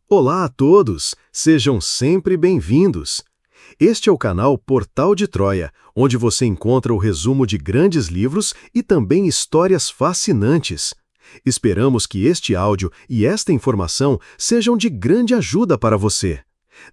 Olá a todos, sejam sempre bem-vindos. Este é o canal Portal de Troia, onde você encontra o resumo de grandes livros e também histórias fascinantes. Esperamos que este áudio e esta informação sejam de grande ajuda para você.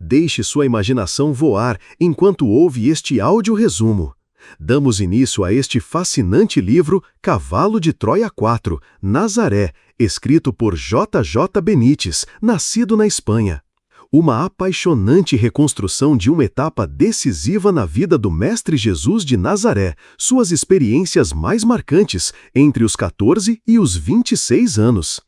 Deixe sua imaginação voar enquanto ouve este áudio resumo. Damos início a este fascinante livro Cavalo de Troia 4, Nazaré, escrito por J. J. Benítez, nascido na Espanha. Uma apaixonante reconstrução de uma etapa decisiva na vida do Mestre Jesus de Nazaré, suas experiências mais marcantes entre os 14 e os 26 anos.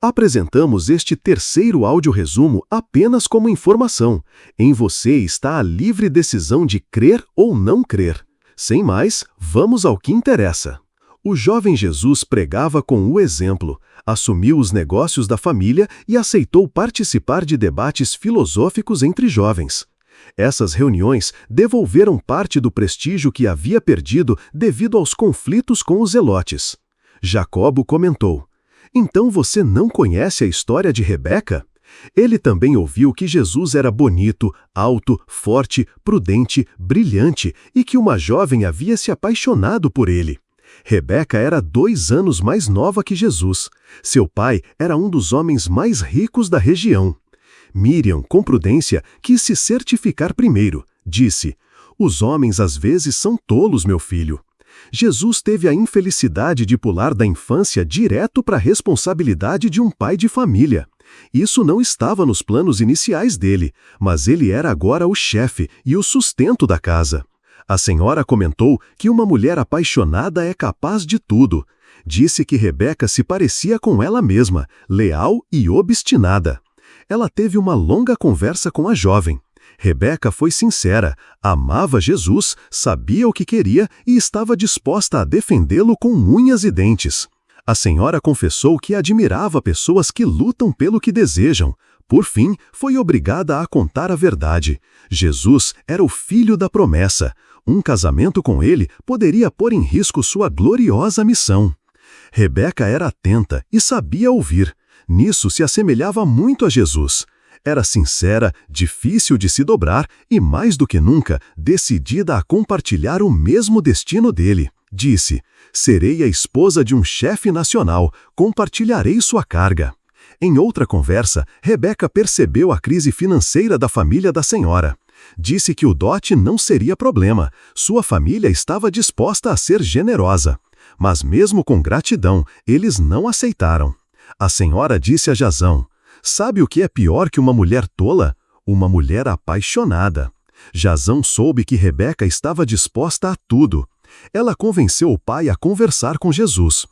Apresentamos este terceiro áudio-resumo apenas como informação. Em você está a livre decisão de crer ou não crer. Sem mais, vamos ao que interessa. O jovem Jesus pregava com o exemplo, assumiu os negócios da família e aceitou participar de debates filosóficos entre jovens. Essas reuniões devolveram parte do prestígio que havia perdido devido aos conflitos com os zelotes. Jacobo comentou: "Então você não conhece a história de Rebeca?" Ele também ouviu que Jesus era bonito, alto, forte, prudente, brilhante e que uma jovem havia se apaixonado por ele. Rebeca era 2 anos mais nova que Jesus. Seu pai era um dos homens mais ricos da região. Miriam, com prudência, quis se certificar primeiro. Disse: "Os homens às vezes são tolos, meu filho." Jesus teve a infelicidade de pular da infância direto para a responsabilidade de um pai de família. Isso não estava nos planos iniciais dele, mas ele era agora o chefe e o sustento da casa. A senhora comentou que uma mulher apaixonada é capaz de tudo. Disse que Rebeca se parecia com ela mesma, leal e obstinada. Ela teve uma longa conversa com a jovem. Rebeca foi sincera, amava Jesus, sabia o que queria e estava disposta a defendê-lo com unhas e dentes. A senhora confessou que admirava pessoas que lutam pelo que desejam. Por fim, foi obrigada a contar a verdade. Jesus era o filho da promessa. Um casamento com ele poderia pôr em risco sua gloriosa missão. Rebeca era atenta e sabia ouvir. Nisso se assemelhava muito a Jesus. Era sincera, difícil de se dobrar e, mais do que nunca, decidida a compartilhar o mesmo destino dele. Disse: "Serei a esposa de um chefe nacional, compartilharei sua carga." Em outra conversa, Rebeca percebeu a crise financeira da família da senhora. Disse que o dote não seria problema, sua família estava disposta a ser generosa. Mas mesmo com gratidão, eles não aceitaram. A senhora disse a Jazão: "Sabe o que é pior que uma mulher tola? Uma mulher apaixonada." Jazão soube que Rebeca estava disposta a tudo. Ela convenceu o pai a conversar com Jesus.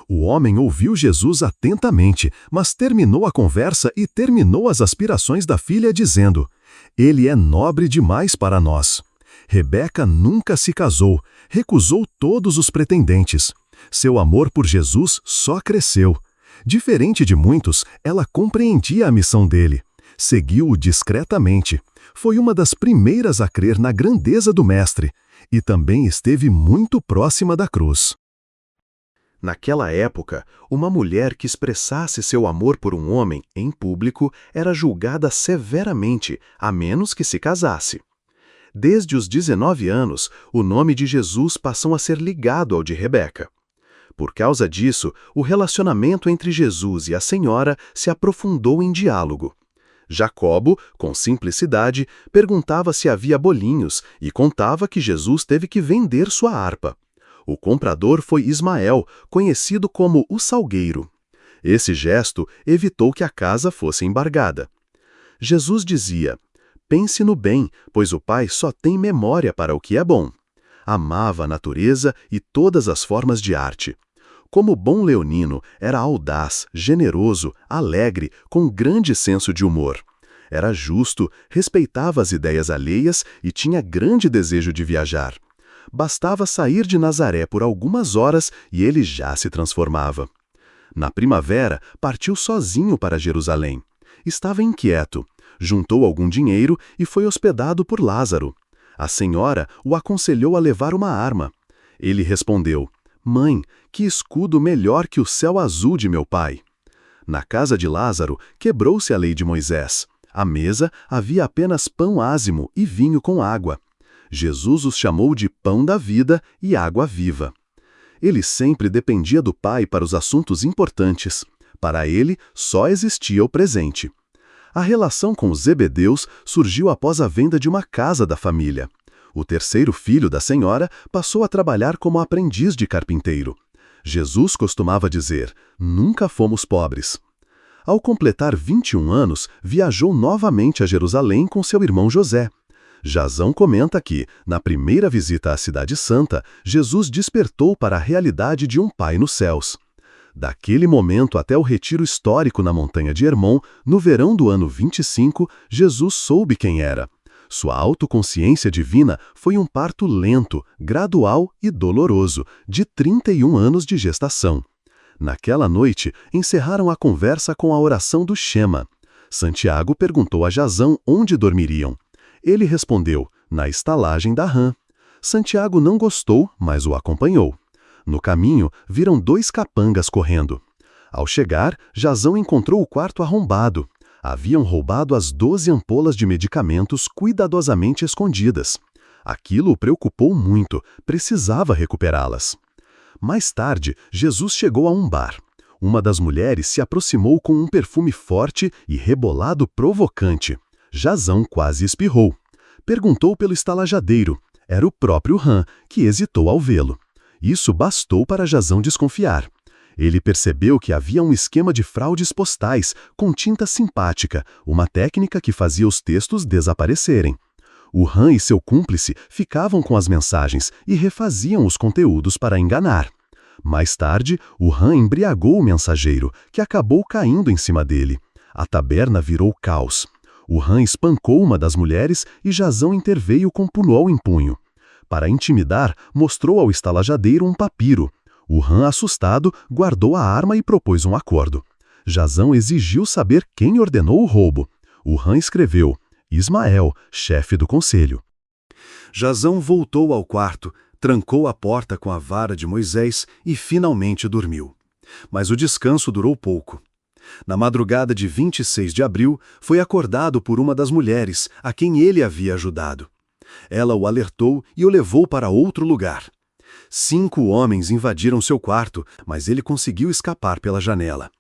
O homem ouviu Jesus atentamente, mas terminou a conversa e terminou as aspirações da filha dizendo: "Ele é nobre demais para nós." Rebeca nunca se casou, recusou todos os pretendentes. Seu amor por Jesus só cresceu. Diferente de muitos, ela compreendia a missão dele. Seguiu-o discretamente. Foi uma das primeiras a crer na grandeza do Mestre. E também esteve muito próxima da cruz. Naquela época, uma mulher que expressasse seu amor por um homem em público era julgada severamente, a menos que se casasse. Desde os 19 anos, o nome de Jesus passou a ser ligado ao de Rebeca. Por causa disso, o relacionamento entre Jesus e a senhora se aprofundou em diálogo. Jacobo, com simplicidade, perguntava se havia bolinhos e contava que Jesus teve que vender sua harpa. O comprador foi Ismael, conhecido como o Salgueiro. Esse gesto evitou que a casa fosse embargada. Jesus dizia: "Pense no bem, pois o Pai só tem memória para o que é bom." Amava a natureza e todas as formas de arte. Como bom leonino, era audaz, generoso, alegre, com grande senso de humor. Era justo, respeitava as ideias alheias e tinha grande desejo de viajar. Bastava sair de Nazaré por algumas horas e ele já se transformava. Na primavera, partiu sozinho para Jerusalém. Estava inquieto. Juntou algum dinheiro e foi hospedado por Lázaro. A senhora o aconselhou a levar uma arma. Ele respondeu: "Mãe, que escudo melhor que o céu azul de meu pai." Na casa de Lázaro, quebrou-se a lei de Moisés. À mesa havia apenas pão ázimo e vinho com água. Jesus os chamou de pão da vida e água viva. Ele sempre dependia do Pai para os assuntos importantes. Para ele, só existia o presente. A relação com os Zebedeus surgiu após a venda de uma casa da família. O terceiro filho da senhora passou a trabalhar como aprendiz de carpinteiro. Jesus costumava dizer: "Nunca fomos pobres." Ao completar 21 anos, viajou novamente a Jerusalém com seu irmão José. Jasão comenta que, na primeira visita à Cidade Santa, Jesus despertou para a realidade de um Pai nos céus. Daquele momento até o retiro histórico na montanha de Hermon, no verão do ano 25, Jesus soube quem era. Sua autoconsciência divina foi um parto lento, gradual e doloroso, de 31 anos de gestação. Naquela noite, encerraram a conversa com a oração do Shema. Santiago perguntou a Jasão onde dormiriam. Ele respondeu: "Na estalagem da rã." Santiago não gostou, mas o acompanhou. No caminho, viram 2 capangas correndo. Ao chegar, Jasão encontrou o quarto arrombado. Haviam roubado as 12 ampolas de medicamentos cuidadosamente escondidas. Aquilo o preocupou muito, precisava recuperá-las. Mais tarde, Jesus chegou a um bar. Uma das mulheres se aproximou com um perfume forte e rebolado provocante. Jasão quase espirrou. Perguntou pelo estalajadeiro. Era o próprio Ram, que hesitou ao vê-lo. Isso bastou para Jasão desconfiar. Ele percebeu que havia um esquema de fraudes postais com tinta simpática, uma técnica que fazia os textos desaparecerem. O Ram e seu cúmplice ficavam com as mensagens e refaziam os conteúdos para enganar. Mais tarde, o Ram embriagou o mensageiro, que acabou caindo em cima dele. A taberna virou caos. O Ram espancou uma das mulheres e Jasão interveio com punhal em punho. Para intimidar, mostrou ao estalajadeiro um papiro. O Ram, assustado, guardou a arma e propôs um acordo. Jasão exigiu saber quem ordenou o roubo. O Ram escreveu: "Ismael, chefe do conselho." Jasão voltou ao quarto, trancou a porta com a vara de Moisés e finalmente dormiu. Mas o descanso durou pouco. Na madrugada de 26 de abril, foi acordado por uma das mulheres a quem ele havia ajudado. Ela o alertou e o levou para outro lugar. 5 homens invadiram seu quarto, mas ele conseguiu escapar pela janela.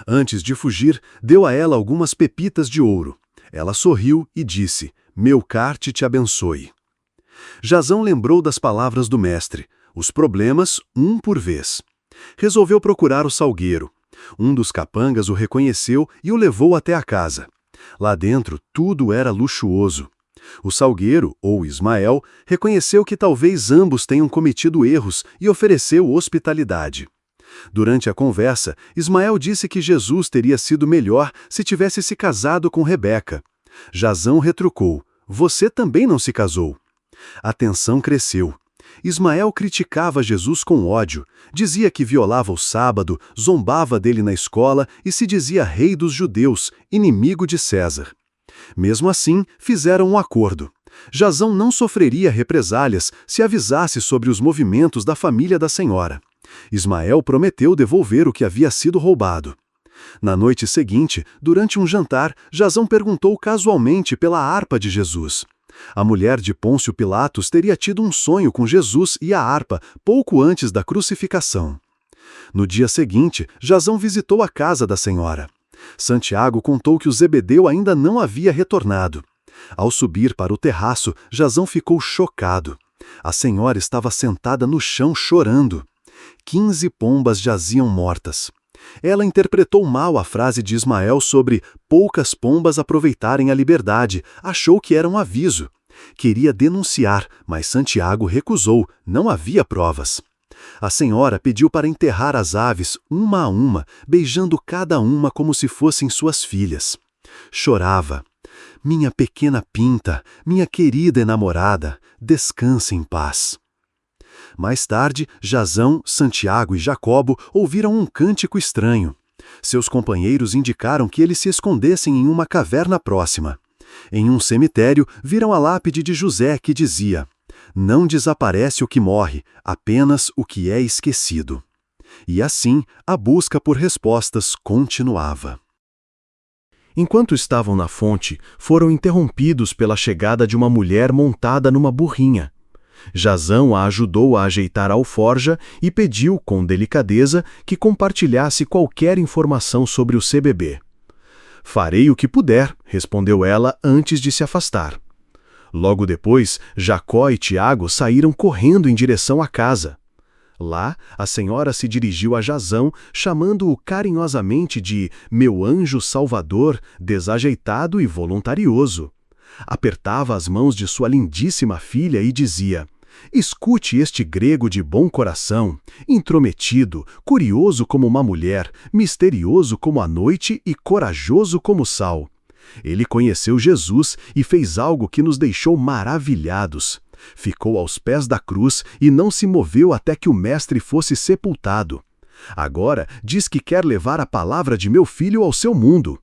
Antes de fugir, deu a ela algumas pepitas de ouro. Ela sorriu e disse: "Meucarte te abençoe." Jasão lembrou das palavras do mestre: "Os problemas, um por vez." Resolveu procurar o salgueiro. Um dos capangas o reconheceu e o levou até a casa. Lá dentro, tudo era luxuoso. O salgueiro, ou Ismael, reconheceu que talvez ambos tenham cometido erros e ofereceu hospitalidade. Durante a conversa, Ismael disse que Jesus teria sido melhor se tivesse se casado com Rebeca. Jasão retrucou: "Você também não se casou." A tensão cresceu. Ismael criticava Jesus com ódio, dizia que violava o sábado, zombava dele na escola e se dizia rei dos judeus, inimigo de César. Mesmo assim, fizeram um acordo. Jasão não sofreria represálias se avisasse sobre os movimentos da família da senhora. Ismael prometeu devolver o que havia sido roubado. Na noite seguinte, durante um jantar, Jasão perguntou casualmente pela harpa de Jesus. A mulher de Pôncio Pilatos teria tido um sonho com Jesus e a harpa pouco antes da crucificação. No dia seguinte, Jasão visitou a casa da senhora. Santiago contou que o Zebedeu ainda não havia retornado. Ao subir para o terraço, Jasão ficou chocado. A senhora estava sentada no chão chorando. 15 pombas jaziam mortas. Ela interpretou mal a frase de Ismael sobre poucas pombas aproveitarem a liberdade, achou que era um aviso. Queria denunciar, mas Santiago recusou, não havia provas. A senhora pediu para enterrar as aves, uma a uma, beijando cada uma como se fossem suas filhas. Chorava. "Minha pequena Pinta, minha querida enamorada, descanse em paz." Mais tarde, Jasão, Santiago e Jacobo ouviram um cântico estranho. Seus companheiros indicaram que eles se escondessem em uma caverna próxima. Em um cemitério, viram a lápide de José que dizia: "Não desaparece o que morre, apenas o que é esquecido." E assim, a busca por respostas continuava. Enquanto estavam na fonte, foram interrompidos pela chegada de uma mulher montada numa burrinha. Jazão a ajudou a ajeitar a alforja e pediu, com delicadeza, que compartilhasse qualquer informação sobre o CBB. "Farei o que puder", respondeu ela antes de se afastar. Logo depois, Jacó e Tiago saíram correndo em direção à casa. Lá, a senhora se dirigiu a Jazão, chamando-o carinhosamente de "meu anjo salvador, desajeitado e voluntarioso". Apertava as mãos de sua lindíssima filha e dizia: "Escute este grego de bom coração, intrometido, curioso como uma mulher, misterioso como a noite e corajoso como o sal. Ele conheceu Jesus e fez algo que nos deixou maravilhados. Ficou aos pés da cruz e não se moveu até que o Mestre fosse sepultado. Agora diz que quer levar a palavra de meu filho ao seu mundo."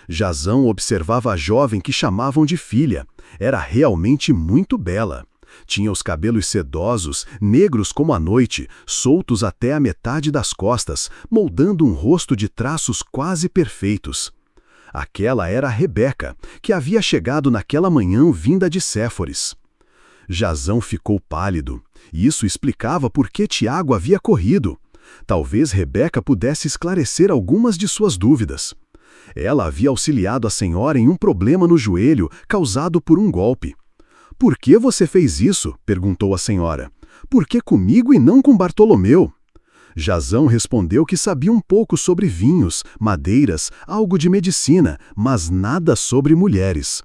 Jazão observava a jovem que chamavam de filha. Era realmente muito bela. Tinha os cabelos sedosos, negros como a noite, soltos até a metade das costas, moldando um rosto de traços quase perfeitos. Aquela era a Rebeca, que havia chegado naquela manhã vinda de Séforis. Jazão ficou pálido. Isso explicava por que Tiago havia corrido. Talvez Rebeca pudesse esclarecer algumas de suas dúvidas. Ela havia auxiliado a senhora em um problema no joelho causado por um golpe. "Por que você fez isso?", perguntou a senhora. "Por que comigo e não com Bartolomeu?" Jazão respondeu que sabia um pouco sobre vinhos, madeiras, algo de medicina, mas nada sobre mulheres.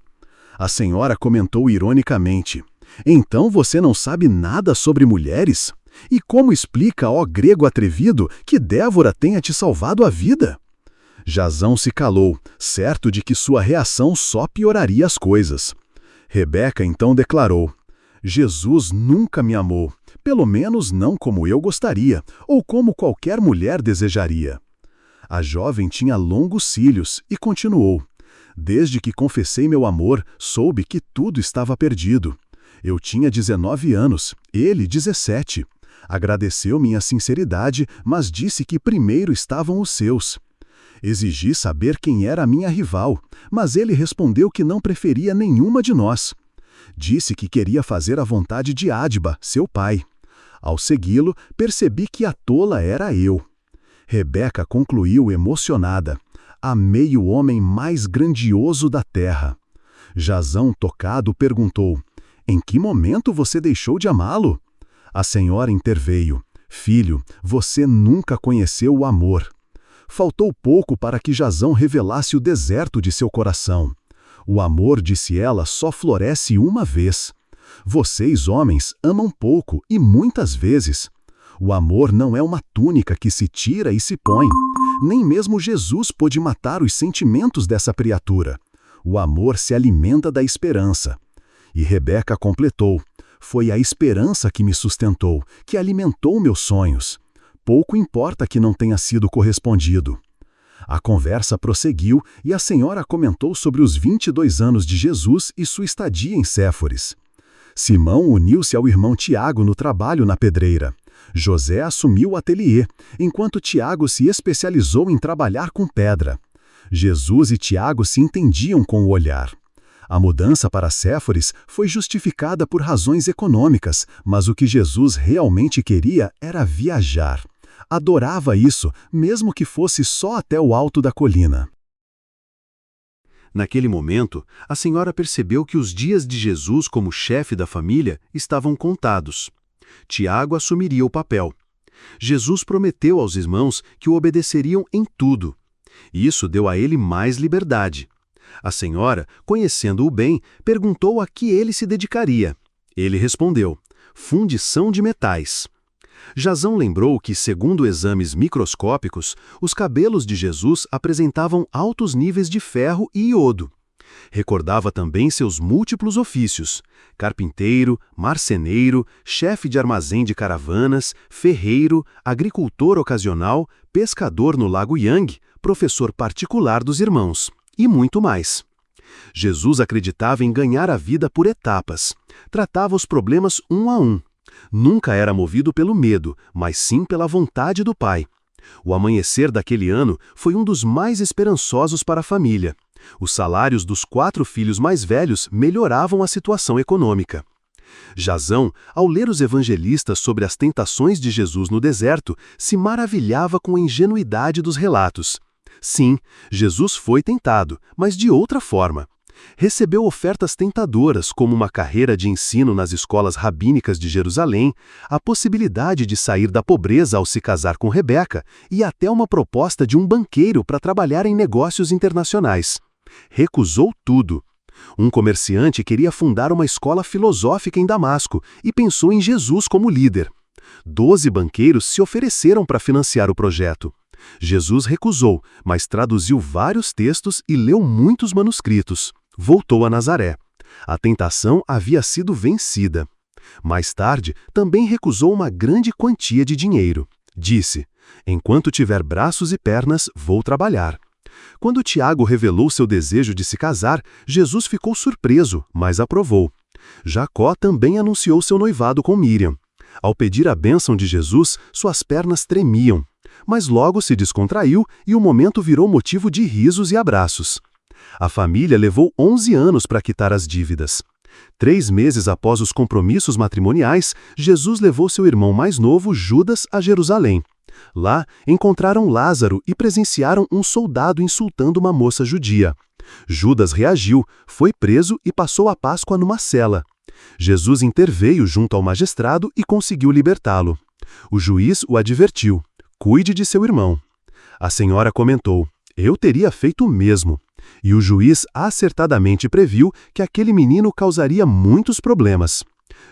A senhora comentou ironicamente: "Então você não sabe nada sobre mulheres? E como explica, ó grego atrevido, que Débora tenha te salvado a vida?" Jazão se calou, certo de que sua reação só pioraria as coisas. Rebeca então declarou: "Jesus nunca me amou, pelo menos não como eu gostaria, ou como qualquer mulher desejaria." A jovem tinha longos cílios e continuou: "Desde que confessei meu amor, soube que tudo estava perdido. Eu tinha 19 anos, ele 17. Agradeceu minha sinceridade, mas disse que primeiro estavam os seus. Exigi saber quem era a minha rival, mas ele respondeu que não preferia nenhuma de nós. Disse que queria fazer a vontade de Adba, seu pai. Ao segui-lo, percebi que a tola era eu." Rebeca concluiu emocionada: "Amei o homem mais grandioso da terra." Jazão, tocado, perguntou: "Em que momento você deixou de amá-lo?" A senhora interveio: "Filho, você nunca conheceu o amor." Faltou pouco para que Jazão revelasse o deserto de seu coração. "O amor", disse ela, "só floresce uma vez. Vocês, homens, amam pouco e muitas vezes. O amor não é uma túnica que se tira e se põe. Nem mesmo Jesus pôde matar os sentimentos dessa criatura. O amor se alimenta da esperança." E Rebeca completou: "Foi a esperança que me sustentou, que alimentou meus sonhos. Pouco importa que não tenha sido correspondido." A conversa prosseguiu e a senhora comentou sobre os 22 anos de Jesus e sua estadia em Séforis. Simão uniu-se ao irmão Tiago no trabalho na pedreira. José assumiu o ateliê, enquanto Tiago se especializou em trabalhar com pedra. Jesus e Tiago se entendiam com o olhar. A mudança para Séforis foi justificada por razões econômicas, mas o que Jesus realmente queria era viajar. Adorava isso, mesmo que fosse só até o alto da colina. Naquele momento, a senhora percebeu que os dias de Jesus como chefe da família estavam contados. Tiago assumiria o papel. Jesus prometeu aos irmãos que o obedeceriam em tudo. Isso deu a ele mais liberdade. A senhora, conhecendo-o bem, perguntou a que ele se dedicaria. Ele respondeu: "Fundição de metais." Jazão lembrou que, segundo exames microscópicos, os cabelos de Jesus apresentavam altos níveis de ferro e iodo. Recordava também seus múltiplos ofícios: carpinteiro, marceneiro, chefe de armazém de caravanas, ferreiro, agricultor ocasional, pescador no Lago Yang, professor particular dos irmãos, e muito mais. Jesus acreditava em ganhar a vida por etapas. Tratava os problemas um a um. Nunca era movido pelo medo, mas sim pela vontade do Pai. O amanhecer daquele ano foi um dos mais esperançosos para a família. Os salários dos 4 filhos mais velhos melhoravam a situação econômica. Jasão, ao ler os evangelistas sobre as tentações de Jesus no deserto, se maravilhava com a ingenuidade dos relatos. Sim, Jesus foi tentado, mas de outra forma. Recebeu ofertas tentadoras, como uma carreira de ensino nas escolas rabínicas de Jerusalém, a possibilidade de sair da pobreza ao se casar com Rebeca e até uma proposta de um banqueiro para trabalhar em negócios internacionais. Recusou tudo. Um comerciante queria fundar uma escola filosófica em Damasco e pensou em Jesus como líder. 12 banqueiros se ofereceram para financiar o projeto. Jesus recusou, mas traduziu vários textos e leu muitos manuscritos. Voltou a Nazaré. A tentação havia sido vencida. Mais tarde, também recusou uma grande quantia de dinheiro. Disse: "Enquanto tiver braços e pernas, vou trabalhar." Quando Tiago revelou seu desejo de se casar, Jesus ficou surpreso, mas aprovou. Jacó também anunciou seu noivado com Miriam. Ao pedir a bênção de Jesus, suas pernas tremiam. Mas logo se descontraiu e o momento virou motivo de risos e abraços. A família levou 11 anos para quitar as dívidas. 3 meses após os compromissos matrimoniais, Jesus levou seu irmão mais novo, Judas, a Jerusalém. Lá, encontraram Lázaro e presenciaram um soldado insultando uma moça judia. Judas reagiu, foi preso e passou a Páscoa numa cela. Jesus interveio junto ao magistrado e conseguiu libertá-lo. O juiz o advertiu: "Cuide de seu irmão." A senhora comentou: "Eu teria feito o mesmo." E o juiz acertadamente previu que aquele menino causaria muitos problemas.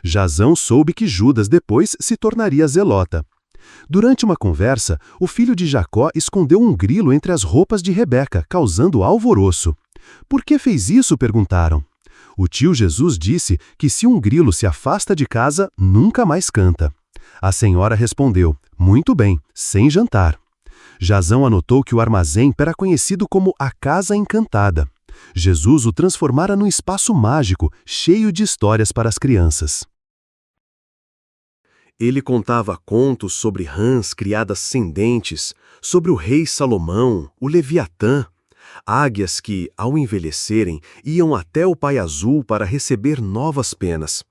Jasão soube que Judas depois se tornaria zelota. Durante uma conversa, o filho de Jacó escondeu um grilo entre as roupas de Rebeca, causando alvoroço. "Por que fez isso?" perguntaram. O tio Jesus disse que se um grilo se afasta de casa, nunca mais canta. A senhora respondeu: "Muito bem, sem jantar." Jasão anotou que o armazém era conhecido como a Casa Encantada. Jesus o transformara num espaço mágico, cheio de histórias para as crianças. Ele contava contos sobre rãs criadas sem dentes, sobre o rei Salomão, o Leviatã, águias que, ao envelhecerem, iam até o Pai Azul para receber novas penas.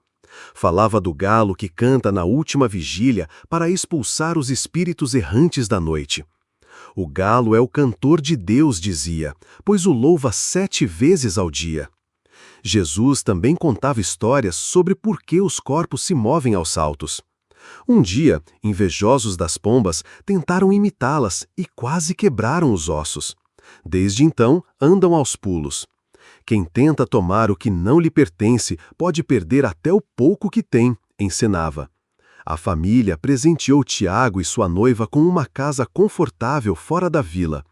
Falava do galo que canta na última vigília para expulsar os espíritos errantes da noite. O galo é o cantor de Deus, dizia, pois o louva 7 vezes ao dia. Jesus também contava histórias sobre por que os corpos se movem aos saltos. Um dia, invejosos das pombas tentaram imitá-las e quase quebraram os ossos. Desde então, andam aos pulos. Quem tenta tomar o que não lhe pertence pode perder até o pouco que tem, ensinava. A família presenteou Tiago e sua noiva com uma casa confortável fora da vila.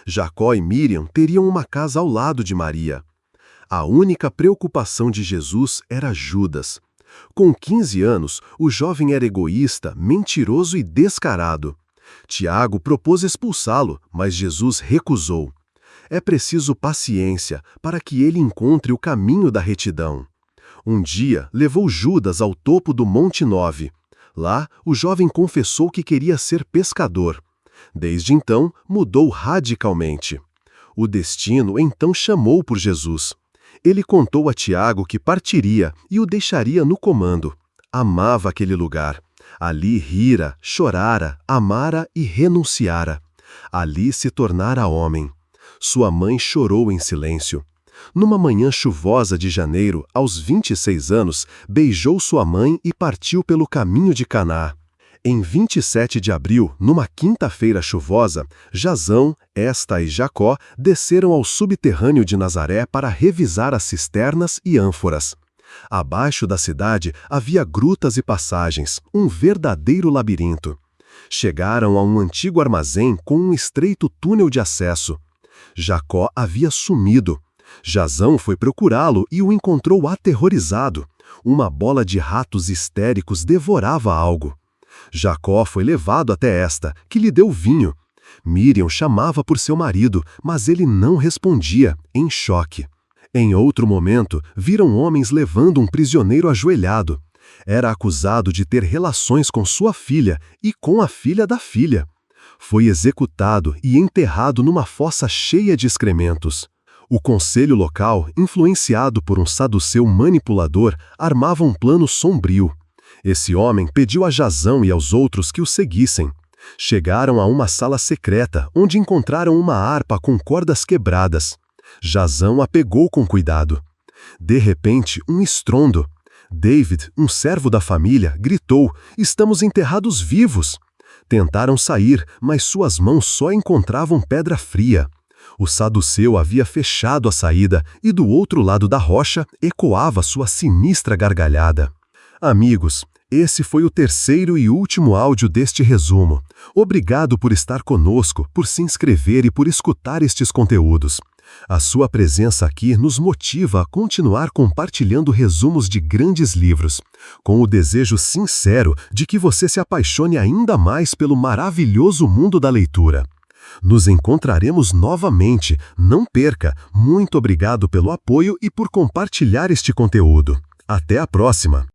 Jacó e Miriam teriam uma casa ao lado de Maria. A única preocupação de Jesus era Judas. Com 15 anos, o jovem era egoísta, mentiroso e descarado. Tiago propôs expulsá-lo, mas Jesus recusou. É preciso paciência para que ele encontre o caminho da retidão. Um dia, levou Judas ao topo do Monte Nove. Lá, o jovem confessou que queria ser pescador. Desde então, mudou radicalmente. O destino então chamou por Jesus. Ele contou a Tiago que partiria e o deixaria no comando. Amava aquele lugar. Ali rira, chorara, amara e renunciara. Ali se tornara homem. Sua mãe chorou em silêncio. Numa manhã chuvosa de janeiro, aos 26 anos, beijou sua mãe e partiu pelo caminho de Caná. Em 27 de abril, numa quinta-feira chuvosa, Jasão, Esta e Jacó desceram ao subterrâneo de Nazaré para revisar as cisternas e ânforas. Abaixo da cidade havia grutas e passagens, um verdadeiro labirinto. Chegaram a um antigo armazém com um estreito túnel de acesso. Jacó havia sumido. Jasão foi procurá-lo e o encontrou aterrorizado. Uma bola de ratos histéricos devorava algo. Jacó foi levado até Esta, que lhe deu vinho. Miriam chamava por seu marido, mas ele não respondia, em choque. Em outro momento, viram homens levando um prisioneiro ajoelhado. Era acusado de ter relações com sua filha e com a filha da filha. Foi executado e enterrado numa fossa cheia de excrementos. O conselho local, influenciado por um saduceu manipulador, armava um plano sombrio. Esse homem pediu a Jazão e aos outros que o seguissem. Chegaram a uma sala secreta, onde encontraram uma harpa com cordas quebradas. Jazão a pegou com cuidado. De repente, um estrondo. David, um servo da família, gritou: "Estamos enterrados vivos!" Tentaram sair, mas suas mãos só encontravam pedra fria. O saduceu havia fechado a saída e do outro lado da rocha ecoava sua sinistra gargalhada. Amigos, esse foi o terceiro e último áudio deste resumo. Obrigado por estar conosco, por se inscrever e por escutar estes conteúdos. A sua presença aqui nos motiva a continuar compartilhando resumos de grandes livros, com o desejo sincero de que você se apaixone ainda mais pelo maravilhoso mundo da leitura. Nos encontraremos novamente, não perca! Muito obrigado pelo apoio e por compartilhar este conteúdo. Até a próxima!